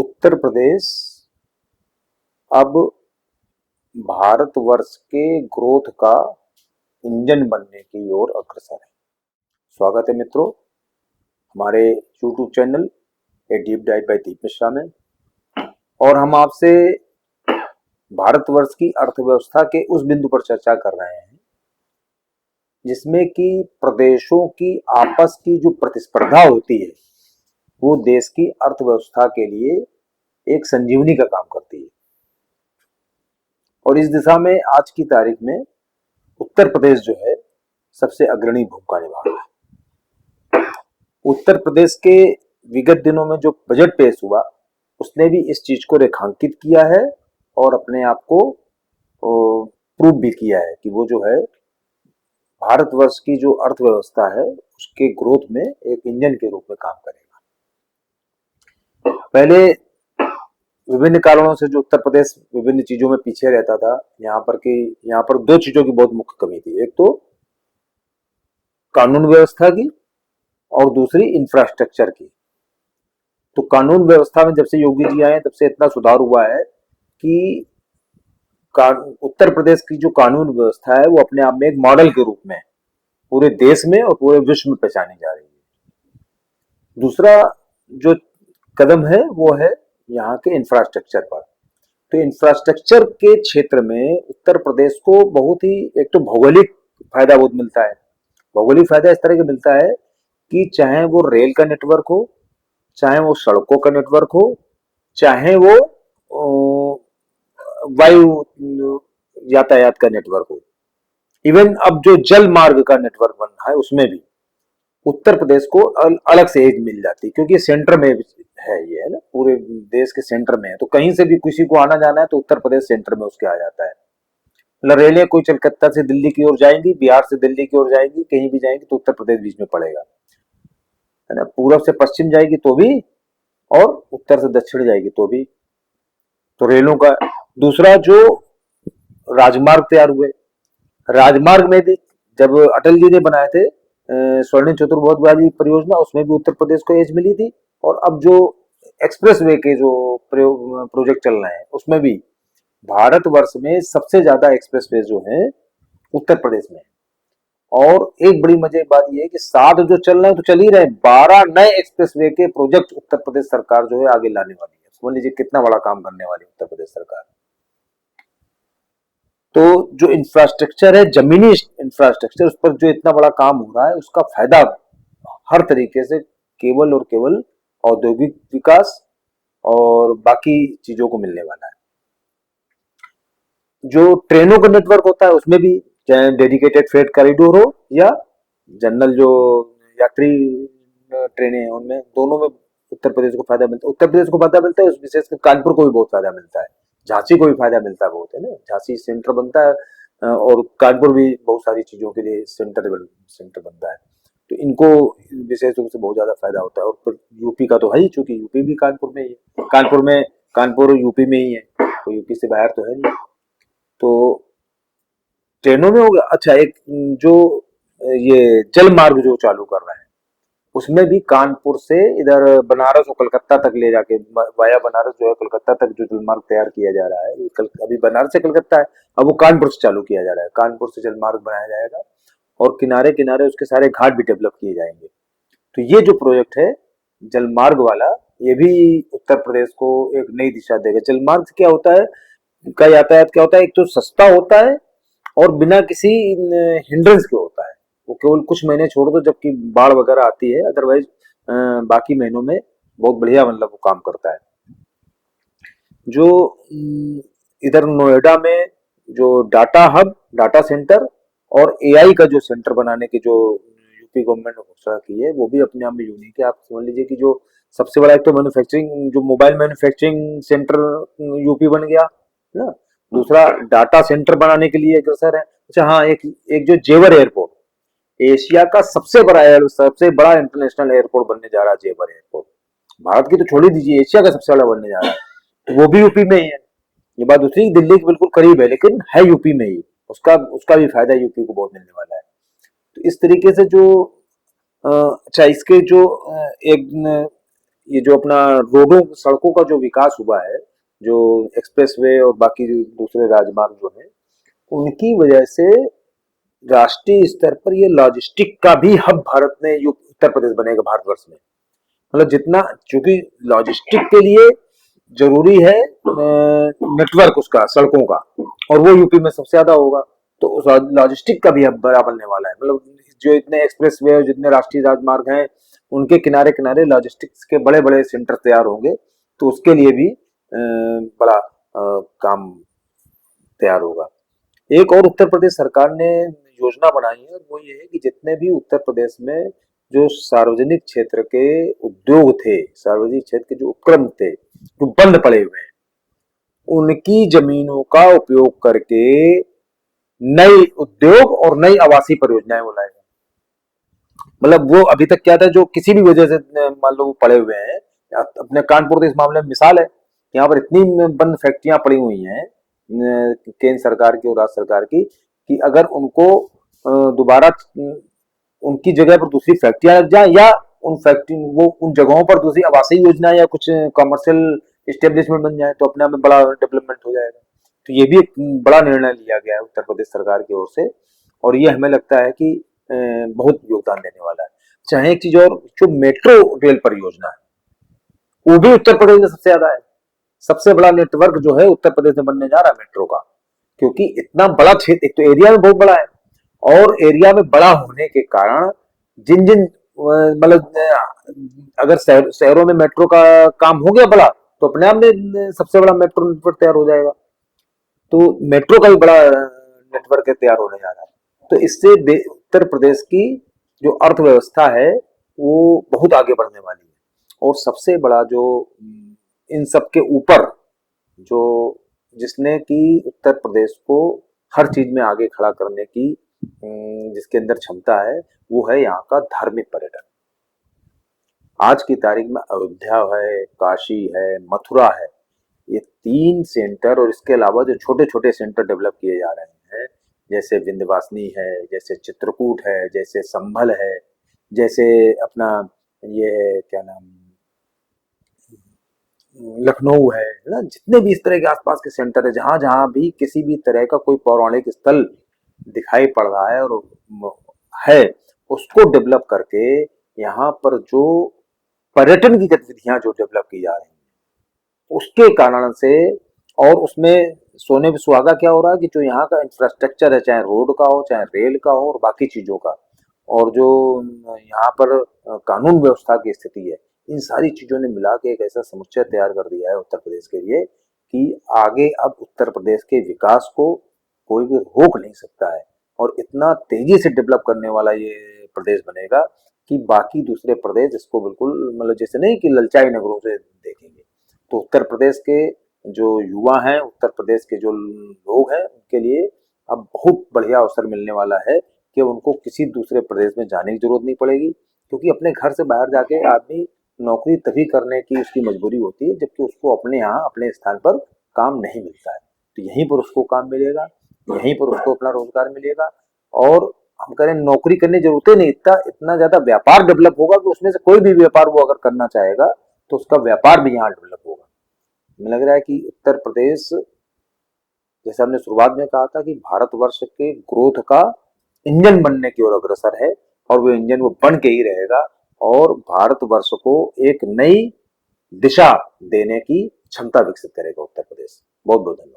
उत्तर प्रदेश अब भारतवर्ष के ग्रोथ का इंजन बनने की ओर अग्रसर है। स्वागत है मित्रों हमारे YouTube channel a deep dive by Deep Mishra में। और हम आपसे भारतवर्ष की अर्थव्यवस्था के उस बिंदु पर चर्चा कर रहे हैं जिसमें कि प्रदेशों की आपस की जो प्रतिस्पर्धा होती है वो देश की अर्थव्यवस्था के लिए एक संजीवनी का काम करती है। और इस दिशा में आज की तारीख में उत्तर प्रदेश जो है सबसे अग्रणी भूमिका निभा रहा है। उत्तर प्रदेश के विगत दिनों में जो बजट पेश हुआ उसने भी इस चीज को रेखांकित किया है और अपने आप को प्रूव भी किया है कि वो जो है भारतवर्ष की जो अर्थव्यवस्था है उसके ग्रोथ में एक इंजन के रूप में काम करेगा। पहले विभिन्न कारणों से जो उत्तर प्रदेश विभिन्न चीजों में पीछे रहता था, यहाँ पर दो चीजों की बहुत मुख्य कमी थी। एक तो कानून व्यवस्था की और दूसरी इंफ्रास्ट्रक्चर की। तो कानून व्यवस्था में जब से योगी जी आए तब से इतना सुधार हुआ है कि उत्तर प्रदेश की जो कानून व्यवस्था है वो अपने आप में एक मॉडल के रूप में पूरे देश में और पूरे विश्व में पहचानी जा रही है। दूसरा जो कदम है वो है यहाँ के इंफ्रास्ट्रक्चर पर। तो इंफ्रास्ट्रक्चर के क्षेत्र में उत्तर प्रदेश को बहुत ही एक तो भौगोलिक फायदा बहुत मिलता है। भौगोलिक फायदा इस तरह का मिलता है कि चाहे वो रेल का नेटवर्क हो, चाहे वो सड़कों का नेटवर्क हो, चाहे वो वायु यातायात का नेटवर्क हो, इवन अब जो जल मार्ग का नेटवर्क बन रहा है उसमें भी उत्तर प्रदेश को अलग से एज मिल जाती है क्योंकि सेंटर में है, ये है ना, पूरे देश के सेंटर में है। तो कहीं से भी किसी को आना जाना है तो उत्तर प्रदेश सेंटर में उसके आ जाता है। मतलब रेलें कोई कलकत्ता से दिल्ली की ओर जाएंगी, बिहार से दिल्ली की ओर जाएंगी, कहीं भी जाएंगी तो उत्तर प्रदेश बीच में पड़ेगा, है ना। पूरब से पश्चिम जाएगी तो भी और उत्तर से दक्षिण जाएगी तो भी। तो रेलों का दूसरा जो राजमार्ग तैयार हुए, राजमार्ग में भी जब अटल जी ने बनाए थे स्वर्णिम चतुर्भुज वाली परियोजना, उसमें भी उत्तर प्रदेश को एज मिली थी। और अब जो एक्सप्रेसवे के जो प्रोजेक्ट चल रहे हैं उसमें भी भारतवर्ष में सबसे ज्यादा एक्सप्रेसवे जो है उत्तर प्रदेश में। और एक बड़ी मजे की बात यह है कि 7 जो चल रहे हैं तो चल ही रहे, 12 नए एक्सप्रेसवे के प्रोजेक्ट उत्तर प्रदेश सरकार जो है आगे लाने वाली है। समझ लीजिए कितना बड़ा काम करने वाली है उत्तर प्रदेश सरकार। तो जो इंफ्रास्ट्रक्चर है, जमीनी इंफ्रास्ट्रक्चर, उस पर जो इतना बड़ा काम हो रहा है उसका फायदा हर तरीके से केवल और केवल औद्योगिक विकास और बाकी चीजों को मिलने वाला है। जो ट्रेनों का नेटवर्क होता है उसमें भी, चाहे डेडिकेटेड फ्रेट कॉरिडोर हो या जनरल जो यात्री ट्रेनें हैं, उनमें दोनों में उत्तर प्रदेश को फायदा मिलता है। उत्तर प्रदेश को फायदा मिलता है, विशेषकर कानपुर को भी बहुत फायदा मिलता है, झांसी को भी फायदा मिलता है बहुत, है ना। झांसी सेंटर बनता है और कानपुर भी बहुत सारी चीजों के लिए सेंटर बनता है। तो इनको विशेष रूप से बहुत ज्यादा फायदा होता है। और यूपी का तो है ही, चूंकि यूपी भी कानपुर में ही है, कानपुर यूपी में ही है, तो यूपी से बाहर तो है नहीं। तो ट्रेनों में हो गया। अच्छा, एक जो ये जल मार्ग जो चालू कर रहे हैं उसमें भी कानपुर से इधर बनारस और कलकत्ता तक ले जाके, वाया बनारस जो है कलकत्ता तक जो जल मार्ग तैयार किया जा रहा है, अभी बनारस से कलकत्ता है, अब वो कानपुर से चालू किया जा रहा है। कानपुर से जल मार्ग बनाया जाएगा और किनारे किनारे उसके सारे घाट भी डेवलप किए जाएंगे। तो ये जो प्रोजेक्ट है जलमार्ग वाला, ये भी उत्तर प्रदेश को एक नई दिशा देगा। जलमार्ग से क्या होता है, का यातायात क्या होता है, एक तो सस्ता होता है और बिना किसी हिंड्रेंस के होता है। वो केवल कुछ महीने छोड़ दो जबकि बाढ़ वगैरह आती है, अदरवाइज बाकी महीनों में बहुत बढ़िया मतलब वो काम करता है। जो इधर नोएडा में जो डाटा हब, डाटा सेंटर और एआई का जो सेंटर बनाने की जो यूपी गवर्नमेंट ने घोषणा की है वो भी अपने आप में यूनिक है। आप समझ लीजिए कि जो सबसे बड़ा एक तो मैन्युफैक्चरिंग, जो मोबाइल मैन्युफैक्चरिंग सेंटर यूपी बन गया ना, दूसरा डाटा सेंटर बनाने के लिए अग्रसर है। अच्छा हाँ, एक जो जेवर एयरपोर्ट, एशिया का सबसे बड़ा इंटरनेशनल एयरपोर्ट बनने जा रहा है जेवर एयरपोर्ट। भारत की तो छोड़ ही दीजिए, एशिया का सबसे बड़ा बनने जा रहा है, तो वो भी यूपी में ही है। ये बात दूसरी, दिल्ली के बिल्कुल करीब है लेकिन है यूपी में ही, उसका भी फायदा यूपी को बहुत मिलने वाला है। तो इस तरीके से जो अच्छा, इसके जो एक ये जो अपना रोडों सड़कों का जो विकास हुआ है, जो एक्सप्रेसवे और बाकी जो दूसरे राजमार्ग जो है, उनकी वजह से राष्ट्रीय स्तर पर ये लॉजिस्टिक का भी हब भारत में उत्तर प्रदेश बनेगा भारतवर्ष में। मतलब जितना, चूंकि लॉजिस्टिक के लिए जरूरी है नेटवर्क उसका सड़कों का, और वो यूपी में सबसे ज्यादा होगा, तो उस लॉजिस्टिक का भी हब बड़ा बनने वाला है। मतलब जो इतने एक्सप्रेसवे और जितने राष्ट्रीय राजमार्ग हैं, उनके किनारे किनारे लॉजिस्टिक्स के बड़े बड़े सेंटर तैयार होंगे, तो उसके लिए भी बड़ा काम तैयार होगा। एक और उत्तर प्रदेश सरकार ने योजना बनाई है, वो ये है कि जितने भी उत्तर प्रदेश में जो सार्वजनिक क्षेत्र के उद्योग थे, सार्वजनिक क्षेत्र के जो उपक्रम थे जो बंद पड़े हुए हैं, उनकी जमीनों का उपयोग करके नई उद्योग और नई आवासीय परियोजनाएं वो लाएगा। मतलब वो अभी तक क्या था, जो किसी भी वजह से मान लो वो पड़े हुए हैं, अपने कानपुर के इस मामले में मिसाल है, यहाँ पर इतनी बंद फैक्ट्रियां पड़ी हुई हैं केंद्र सरकार की और राज्य सरकार की, कि अगर उनको दोबारा उनकी जगह पर दूसरी फैक्ट्रियां लग जाए, या उन फैक्ट्री वो उन जगहों पर दूसरी आवासीय योजना या कुछ कमर्शियल इस्टेब्लिशमेंट बन जाए, तो अपने आप में बड़ा डेवलपमेंट हो जाएगा। तो ये भी एक बड़ा निर्णय लिया गया है उत्तर प्रदेश सरकार की ओर से, और ये हमें लगता है कि बहुत योगदान देने वाला है। चाहे एक चीज और, जो मेट्रो रेल परियोजना है वो भी उत्तर प्रदेश में सबसे ज्यादा है। सबसे बड़ा नेटवर्क जो है उत्तर प्रदेश में बनने जा रहा है मेट्रो का, क्योंकि इतना बड़ा क्षेत्र, एक तो एरिया में बहुत बड़ा है, और एरिया में बड़ा होने के कारण जिन जिन मतलब अगर शहरों में मेट्रो का काम हो गया बड़ा, तो अपने आप में सबसे बड़ा मेट्रो नेटवर्क तैयार हो जाएगा। तो मेट्रो का भी बड़ा नेटवर्क तैयार होने जा रहा है। तो इससे उत्तर प्रदेश की जो अर्थव्यवस्था है वो बहुत आगे बढ़ने वाली है। और सबसे बड़ा जो इन सब के ऊपर जो जिसने कि उत्तर प्रदेश को हर चीज में आगे खड़ा करने की जिसके अंदर क्षमता है, वो है यहाँ का धार्मिक पर्यटन। आज की तारीख में अयोध्या है, काशी है, मथुरा है, ये 3 सेंटर, और इसके अलावा जो छोटे छोटे सेंटर डेवलप किए जा रहे हैं, जैसे विंध्यवासिनी है, जैसे चित्रकूट है, जैसे संभल है, जैसे अपना ये क्या नाम लखनऊ है ना, जितने भी इस तरह के आसपास के सेंटर है, जहां जहां भी किसी भी तरह का कोई पौराणिक स्थल दिखाई पड़ रहा है और है, उसको डेवलप करके यहाँ पर जो पर्यटन की गतिविधियां जो डेवलप की जा रही हैं, उसके कारण से, और उसमें सोने पे सुहागा क्या हो रहा है कि जो यहाँ का इंफ्रास्ट्रक्चर है, चाहे रोड का हो, चाहे रेल का हो, और बाकी चीजों का, और जो यहाँ पर कानून व्यवस्था की स्थिति है, इन सारी चीजों ने मिला के एक ऐसा समुच्चय तैयार कर दिया है उत्तर प्रदेश के लिए कि आगे अब उत्तर प्रदेश के विकास को कोई भी रोक नहीं सकता है। और इतना तेजी से डेवलप करने वाला ये प्रदेश बनेगा कि बाकी दूसरे प्रदेश इसको बिल्कुल, मतलब जैसे नहीं कि ललचाई नजरों से देखेंगे। तो उत्तर प्रदेश के जो युवा हैं, उत्तर प्रदेश के जो लोग हैं, उनके लिए अब बहुत बढ़िया अवसर मिलने वाला है कि उनको किसी दूसरे प्रदेश में जाने की जरूरत नहीं पड़ेगी, क्योंकि अपने घर से बाहर जाके आदमी नौकरी तभी करने की उसकी मजबूरी होती है जबकि उसको अपने यहाँ अपने स्थान पर काम नहीं मिलता है। तो यहीं पर उसको काम मिलेगा, यहीं पर उसको अपना रोजगार मिलेगा, और हम करें नौकरी करने की जरूरत नहीं, इतना ज्यादा व्यापार डेवलप होगा कि उसमें से कोई भी व्यापार वो अगर करना चाहेगा तो उसका व्यापार भी यहाँ डेवलप होगा। हमें लग रहा है कि उत्तर प्रदेश, जैसे हमने शुरुआत में कहा था कि भारतवर्ष के ग्रोथ का इंजन बनने की ओर अग्रसर है, और वो इंजन वो बन के ही रहेगा, और भारतवर्ष को एक नई दिशा देने की क्षमता विकसित करेगा उत्तर प्रदेश। बहुत बहुत धन्यवाद।